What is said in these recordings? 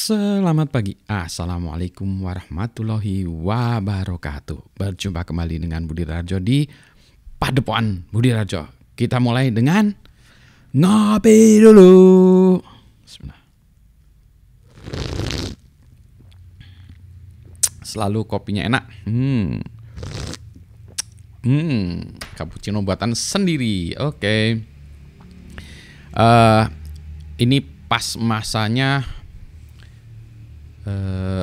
Selamat pagi, Assalamualaikum warahmatullahi wabarakatuh. Berjumpa kembali dengan Budi Rajo di Padepokan Budi Rajo. Kita mulai dengan ngopi dulu. Bismillah. Selalu kopinya enak. Cappuccino buatan sendiri. Oke. Ini pas masanya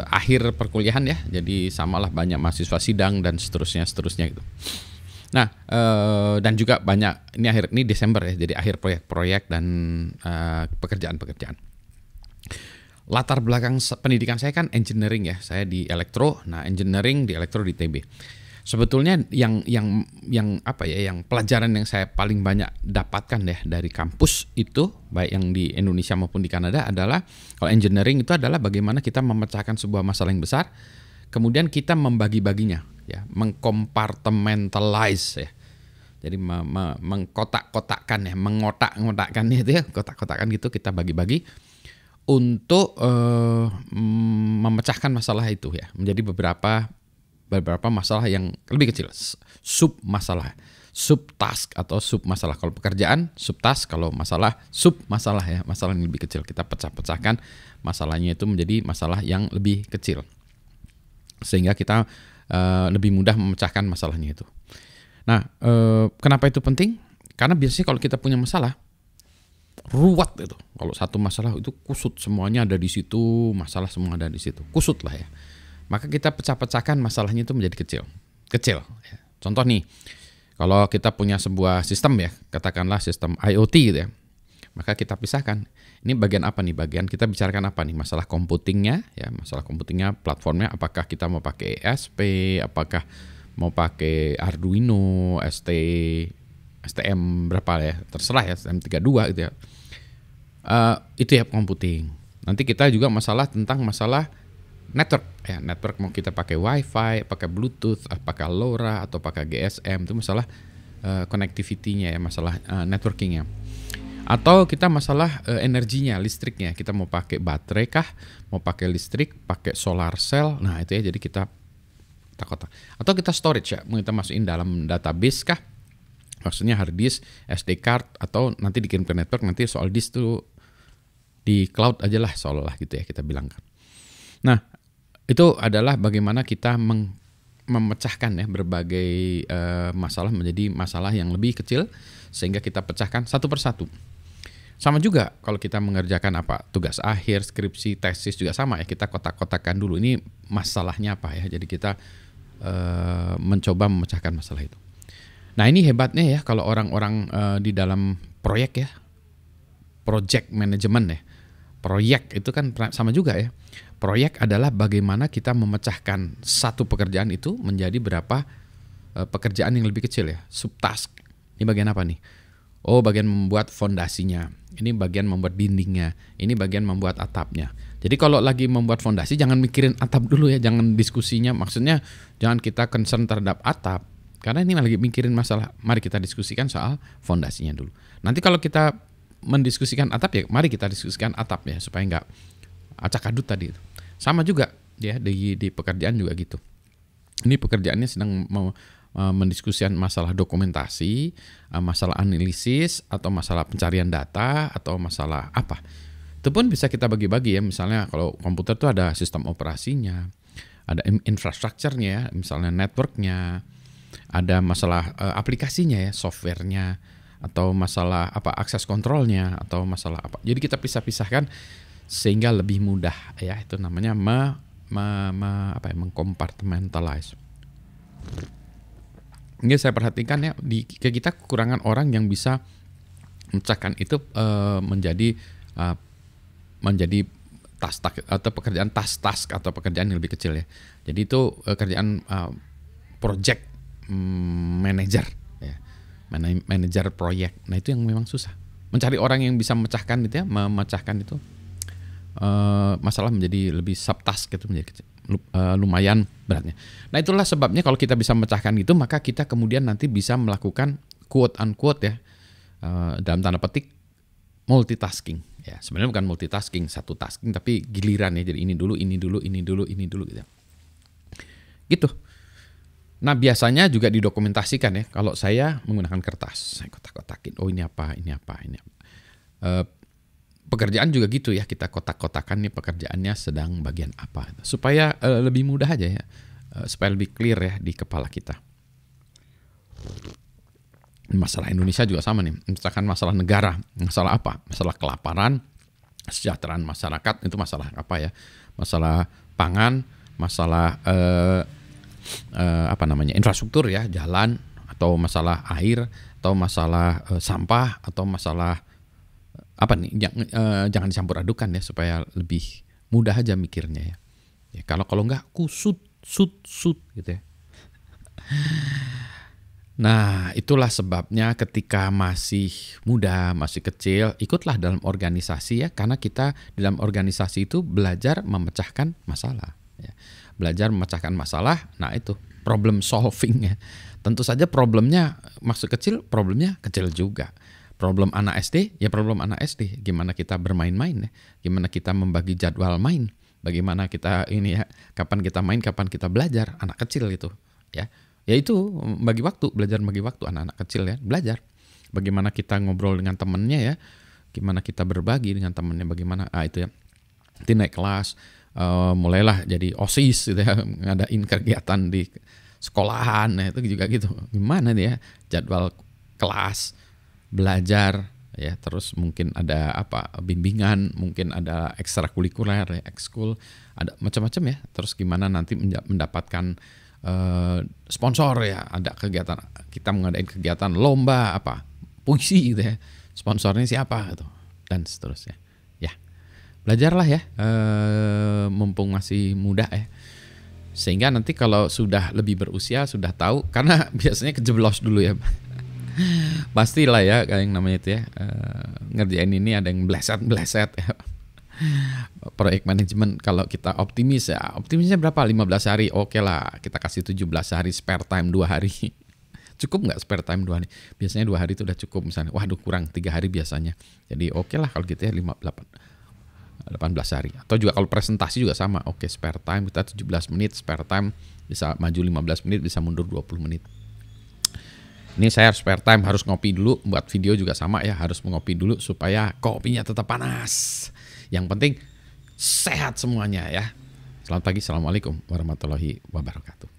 akhir perkuliahan ya, jadi samalah banyak mahasiswa sidang dan seterusnya gitu. Nah, dan juga banyak ini Desember ya, jadi akhir proyek-proyek dan pekerjaan-pekerjaan. Latar belakang pendidikan saya kan engineering ya, saya di elektro. Nah, engineering di elektro di TB. Sebetulnya yang pelajaran yang saya paling banyak dapatkan deh dari kampus itu, baik yang di Indonesia maupun di Kanada, adalah kalau engineering itu adalah bagaimana kita memecahkan sebuah masalah yang besar, kemudian kita membagi-baginya, ya, mengkompartmentalize ya. Jadi mengkotak-kotakkan ya, mengotak-ngotakkan itu ya, kotak-kotakkan gitu, kita bagi-bagi untuk memecahkan masalah itu ya menjadi beberapa masalah yang lebih kecil, sub masalah, sub task atau sub masalah. Kalau pekerjaan sub task, kalau masalah sub masalah ya, masalah yang lebih kecil. Kita pecah-pecahkan masalahnya itu menjadi masalah yang lebih kecil, sehingga kita lebih mudah memecahkan masalahnya itu. Nah, kenapa itu penting? Karena biasanya kalau kita punya masalah ruwet itu. Kalau satu masalah itu kusut, semuanya ada di situ, masalah semua ada di situ, kusut lah ya. Maka kita pecah-pecahkan masalahnya itu menjadi kecil. Contoh nih, kalau kita punya sebuah sistem ya, katakanlah sistem IoT gitu ya, maka kita pisahkan. Ini bagian apa nih? Bagian kita bicarakan apa nih? Masalah computingnya, ya, masalah computingnya, platformnya. Apakah kita mau pakai ESP? Apakah mau pakai Arduino, STM berapa ya? Terserah ya, STM32 gitu ya. Itu ya computing. Nanti kita juga tentang masalah network ya, network mau kita pakai WiFi, pakai Bluetooth, pakai LoRa atau pakai GSM, itu masalah connectivity-nya ya, masalah networking-nya. Atau kita masalah energinya, listriknya, kita mau pakai baterai kah, mau pakai listrik, pakai solar cell. Nah, itu ya, jadi kita kotak-kotak. Atau kita storage ya, mau kita masukin dalam database kah? Maksudnya hard disk, SD card, atau nanti dikirim ke network, nanti soal disk tuh di cloud aja lah seolah-olah gitu ya kita bilangkan. Nah, itu adalah bagaimana kita memecahkan ya berbagai masalah menjadi masalah yang lebih kecil, sehingga kita pecahkan satu persatu. Sama juga kalau kita mengerjakan tugas akhir, skripsi, tesis juga sama ya, kita kotak-kotakkan dulu ini masalahnya apa ya. Jadi kita mencoba memecahkan masalah itu. Nah, ini hebatnya ya kalau orang-orang di dalam proyek ya, project management ya. Proyek itu kan sama juga ya. Proyek adalah bagaimana kita memecahkan satu pekerjaan itu menjadi berapa pekerjaan yang lebih kecil ya, subtask. Ini bagian apa nih? Oh, bagian membuat fondasinya. Ini bagian membuat dindingnya. Ini bagian membuat atapnya. Jadi kalau lagi membuat fondasi jangan mikirin atap dulu ya, jangan diskusinya. Maksudnya jangan kita concern terhadap atap. Karena ini lagi mikirin masalah, mari kita diskusikan soal fondasinya dulu. Nanti kalau kita mendiskusikan atap ya, mari kita diskusikan atap ya, supaya nggak acak-adut tadi. Sama juga ya di pekerjaan juga gitu. Ini pekerjaannya sedang mendiskusikan masalah dokumentasi, masalah analisis, atau masalah pencarian data, atau masalah apa. Itu pun bisa kita bagi-bagi ya. Misalnya kalau komputer itu ada sistem operasinya, ada infrastrukturnya ya, misalnya networknya, ada masalah aplikasinya ya, softwarenya, atau masalah akses kontrolnya, atau masalah apa. Jadi kita pisah-pisahkan sehingga lebih mudah ya, itu namanya mengkompartmentalize. Ini saya perhatikan ya, di kita kekurangan orang yang bisa memecahkan itu menjadi task atau pekerjaan task atau pekerjaan yang lebih kecil ya. Jadi itu kerjaan project manager ya, manajer proyek. Nah, itu yang memang susah. Mencari orang yang bisa memecahkan itu ya, memecahkan itu masalah menjadi lebih subtask gitu, menjadi lumayan beratnya. Nah, itulah sebabnya kalau kita bisa memecahkan itu, maka kita kemudian nanti bisa melakukan quote unquote ya, dalam tanda petik multitasking. Ya, sebenarnya bukan multitasking, satu tasking tapi giliran ya. Jadi ini dulu, ini dulu, ini dulu, ini dulu gitu. Gitu. Nah, biasanya juga didokumentasikan ya. Kalau saya menggunakan kertas, saya kotak-kotakin. Oh, ini apa, ini apa, ini apa. Pekerjaan juga gitu ya, kita kotak-kotakan nih pekerjaannya sedang bagian apa. Supaya lebih mudah aja ya. Supaya lebih clear ya di kepala kita. Masalah Indonesia juga sama nih. Misalkan masalah negara, masalah apa? Masalah kelaparan, kesejahteraan masyarakat, itu masalah apa ya? Masalah pangan, masalah infrastruktur ya, jalan, atau masalah air, atau masalah sampah, atau masalah apa nih? Jangan dicampur adukan ya, supaya lebih mudah aja mikirnya ya. Ya kalau enggak kusut gitu ya. Nah, itulah sebabnya ketika masih muda, masih kecil, ikutlah dalam organisasi ya, karena kita dalam organisasi itu belajar memecahkan masalah. Ya. Belajar memecahkan masalah, nah itu problem solving ya. Tentu saja problemnya, maksud kecil, problemnya kecil juga. Problem anak SD, ya problem anak SD. Gimana kita bermain-main ya, gimana kita membagi jadwal main, bagaimana kita ini ya, kapan kita main, kapan kita belajar, anak kecil itu ya. Ya itu bagi waktu, belajar bagi waktu anak-anak kecil ya, belajar. Bagaimana kita ngobrol dengan temennya ya, gimana kita berbagi dengan temennya, bagaimana, itu ya. Nanti naik kelas, mulailah jadi OSIS gitu ya, ngadain kegiatan di sekolahan, ya itu juga gitu. Gimana nih ya, jadwal kelas, belajar, ya terus mungkin ada bimbingan, mungkin ada ekstrakurikuler, ya, ekskul, ada macam-macam ya. Terus gimana nanti mendapatkan sponsor ya, ada kegiatan, kita mengadain kegiatan lomba puisi gitu ya, sponsornya siapa gitu, dan seterusnya ya. Belajarlah ya, mumpung masih muda ya, sehingga nanti kalau sudah lebih berusia sudah tahu, karena biasanya kejeblos dulu ya. Pastilah ya, kayak yang namanya itu ya, ngerjain ini ada yang bleset ya. Proyek manajemen, kalau kita optimis ya, optimisnya berapa? 15 hari, oke lah, kita kasih 17 hari spare time 2 hari. Cukup nggak spare time 2 hari? Biasanya 2 hari itu udah cukup misalnya. Waduh, kurang 3 hari biasanya. Jadi oke lah kalau gitu ya, 18 hari. Atau juga kalau presentasi juga sama, oke, spare time kita 17 menit, spare time bisa maju 15 menit, bisa mundur 20 menit. Ini saya spare time harus ngopi dulu, buat video juga sama ya, harus mengopi dulu supaya kopinya tetap panas. Yang penting sehat semuanya ya. Selamat pagi, assalamualaikum warahmatullahi wabarakatuh.